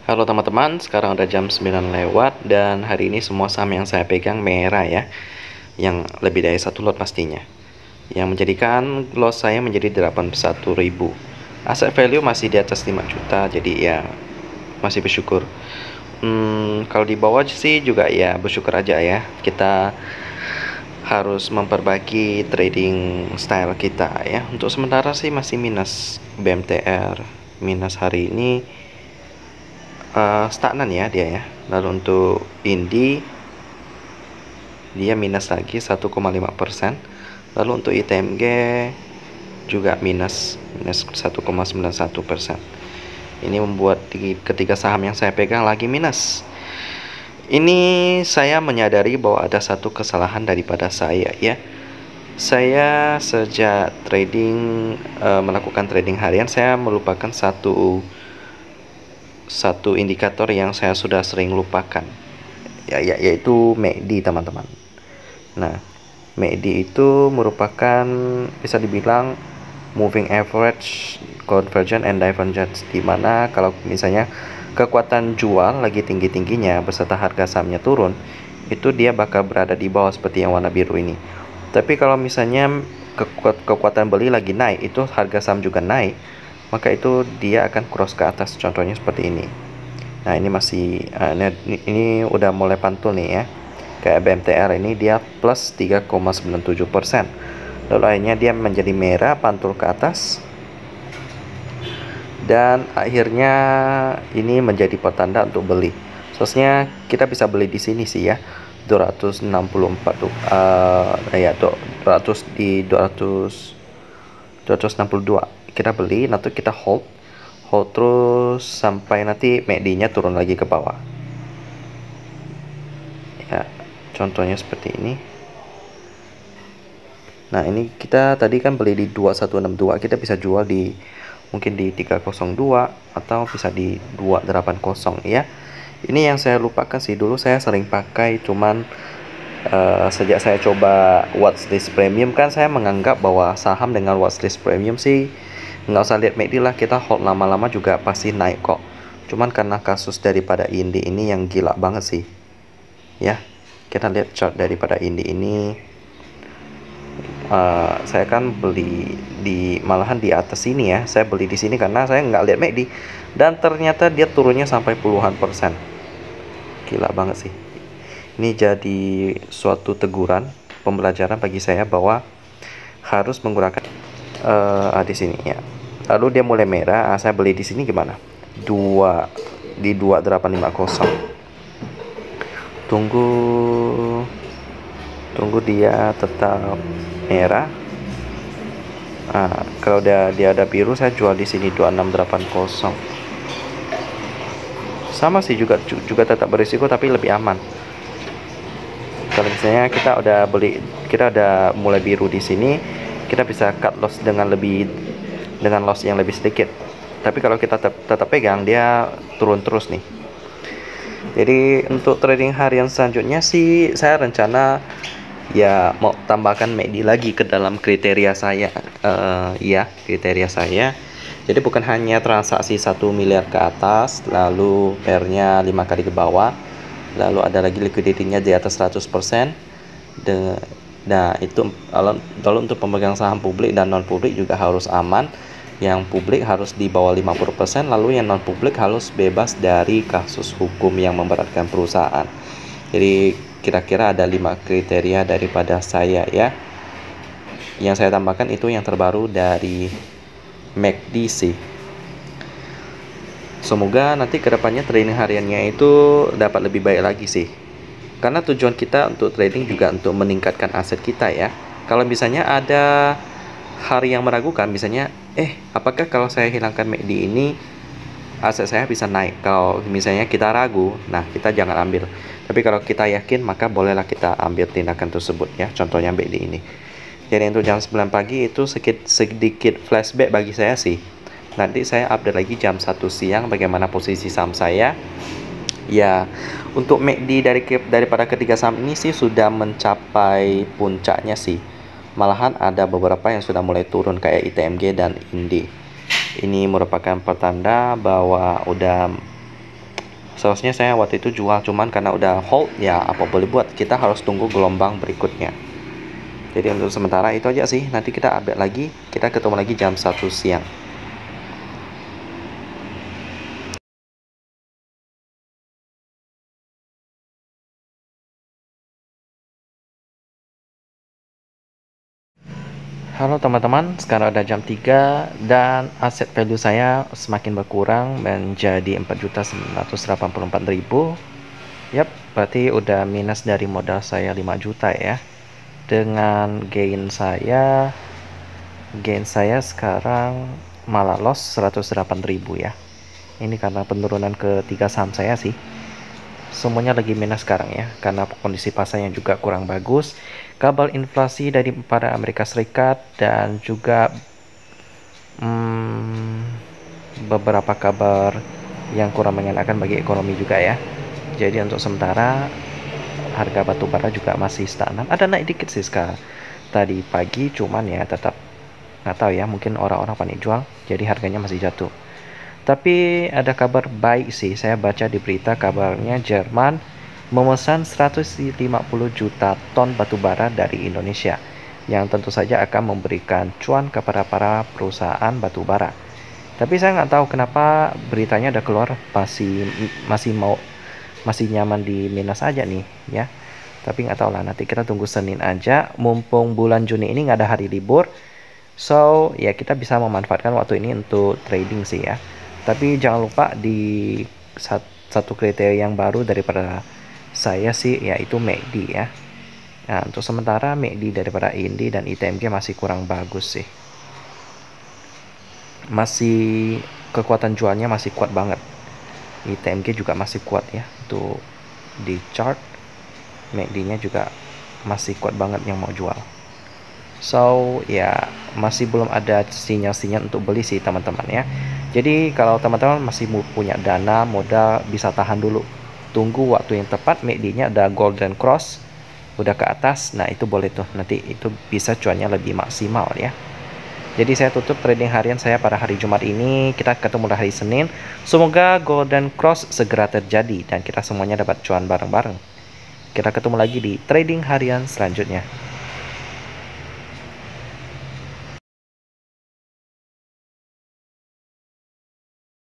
Halo teman-teman, sekarang udah jam 9 lewat dan hari ini semua saham yang saya pegang merah ya. Yang lebih dari satu lot pastinya. Yang menjadikan loss saya menjadi 81.000. Asset value masih di atas 5 juta, jadi ya masih bersyukur. Kalau di bawah sih juga ya bersyukur aja ya. Kita harus memperbaiki trading style kita ya. Untuk sementara sih masih minus BMTR. Minus hari ini stagnan ya dia ya. Lalu untuk Indi dia minus lagi 1,5%. Lalu untuk ITMG juga minus 1,91%. Ini membuat ketiga saham yang saya pegang lagi minus. Ini saya menyadari bahwa ada satu kesalahan daripada saya ya. Saya sejak melakukan trading harian, saya melupakan satu indikator yang saya sudah sering lupakan, yaitu MACD teman-teman. Nah, MACD itu merupakan bisa dibilang moving average, convergence and divergence, dimana kalau misalnya kekuatan jual lagi tinggi-tingginya beserta harga sahamnya turun, itu dia bakal berada di bawah seperti yang warna biru ini. Tapi kalau misalnya kekuatan beli lagi naik, itu harga saham juga naik, maka itu dia akan cross ke atas, contohnya seperti ini. Nah, ini masih ini udah mulai pantul nih ya. Kayak BMTR ini dia plus 3,97%. Lalu akhirnya dia menjadi merah, pantul ke atas. Dan akhirnya ini menjadi pertanda untuk beli. Seharusnya kita bisa beli di sini sih ya. 264 tuh. Ya 200 di 262. Kita beli, nanti kita hold terus sampai nanti MACD-nya turun lagi ke bawah. Ya, contohnya seperti ini. Nah, ini kita tadi kan beli di 2162, kita bisa jual di mungkin di 302 atau bisa di 280 ya. Ini yang saya lupakan sih, dulu saya sering pakai, cuman sejak saya coba watchlist premium kan saya menganggap bahwa saham dengan watchlist premium sih nggak usah lihat MACD lah, kita hold lama-lama juga pasti naik kok. Cuman karena kasus daripada Indi ini yang gila banget sih ya. Kita lihat chart daripada Indi ini. Saya kan beli malahan di atas sini ya. Saya beli di sini karena saya nggak lihat MACD dan ternyata dia turunnya sampai puluhan persen. Gila banget sih. Ini jadi suatu teguran, pembelajaran bagi saya bahwa harus menggunakan di sini ya. Lalu dia mulai merah, saya beli di sini gimana? 2 di 2850. Tunggu dia tetap merah. Kalau dia ada biru, saya jual di sini 2680. Sama sih, juga tetap berisiko tapi lebih aman. Kalau misalnya kita udah mulai biru di sini, kita bisa cut loss dengan loss yang lebih sedikit. Tapi kalau kita tetap pegang, dia turun terus nih. Jadi untuk trading harian selanjutnya sih saya rencana ya mau tambahkan MACD lagi ke dalam kriteria saya. Kriteria saya. Jadi bukan hanya transaksi 1 miliar ke atas, lalu pair-nya 5 kali ke bawah, lalu ada lagi liquidity-nya di atas 100%. Nah, itu kalau untuk pemegang saham publik dan non publik juga harus aman. Yang publik harus di bawah 50%, lalu yang non publik harus bebas dari kasus hukum yang memberatkan perusahaan. Jadi kira-kira ada 5 kriteria daripada saya ya. Yang saya tambahkan itu yang terbaru dari MACD sih. Semoga nanti kedepannya trading hariannya itu dapat lebih baik lagi sih. Karena tujuan kita untuk trading juga untuk meningkatkan aset kita ya. Kalau misalnya ada hari yang meragukan, misalnya apakah kalau saya hilangkan MACD ini aset saya bisa naik? Kalau misalnya kita ragu, nah kita jangan ambil. Tapi kalau kita yakin, maka bolehlah kita ambil tindakan tersebut ya. Contohnya MACD ini. Jadi untuk jam 9 pagi itu sedikit flashback bagi saya sih. Nanti saya update lagi jam 1 siang bagaimana posisi saham saya. Ya, untuk MACD daripada ketiga saham ini sih sudah mencapai puncaknya sih. Malahan ada beberapa yang sudah mulai turun kayak ITMG dan Indi. Ini merupakan pertanda bahwa udah Seharusnya saya waktu itu jual, cuman karena udah hold ya apa boleh buat, kita harus tunggu gelombang berikutnya. Jadi untuk sementara itu aja sih, nanti kita update lagi, kita ketemu lagi jam 1 siang. Halo teman-teman, sekarang ada jam 3 dan aset value saya semakin berkurang menjadi 4.984.000. Yap, berarti udah minus dari modal saya 5 juta ya. Dengan gain saya sekarang malah loss 108.000 ya. Ini karena penurunan ketiga saham saya sih. Semuanya lagi minus sekarang ya, karena kondisi pasarnya juga kurang bagus, kabar inflasi dari pada Amerika Serikat, dan juga beberapa kabar yang kurang mengenakan bagi ekonomi juga ya. Jadi untuk sementara harga batu bara juga masih stagnan, ada naik dikit sih sekarang tadi pagi, cuman ya tetap nggak tahu ya, mungkin orang-orang panik jual jadi harganya masih jatuh. Tapi ada kabar baik sih, saya baca di berita kabarnya Jerman memesan 150 juta ton batu bara dari Indonesia, yang tentu saja akan memberikan cuan kepada para perusahaan batu bara. Tapi saya nggak tahu kenapa beritanya udah keluar masih nyaman di minus aja nih ya. Tapi nggak tahu lah, nanti kita tunggu Senin aja, mumpung bulan Juni ini nggak ada hari libur. So ya kita bisa memanfaatkan waktu ini untuk trading sih ya. Tapi jangan lupa di satu kriteria yang baru daripada saya sih, yaitu MACD ya. Nah untuk sementara MACD daripada INDI dan ITMG masih kurang bagus sih. Masih kekuatan jualnya masih kuat banget. ITMG juga masih kuat ya. Untuk di chart MACD-nya juga masih kuat banget yang mau jual. So ya masih belum ada sinyal-sinyal untuk beli sih teman-teman ya. Jadi kalau teman-teman masih punya dana modal, bisa tahan dulu, tunggu waktu yang tepat, MACD-nya ada golden cross udah ke atas, nah itu boleh tuh, nanti itu bisa cuannya lebih maksimal ya. Jadi saya tutup trading harian saya pada hari Jumat ini, kita ketemu hari Senin. Semoga golden cross segera terjadi dan kita semuanya dapat cuan bareng-bareng. Kita ketemu lagi di trading harian selanjutnya.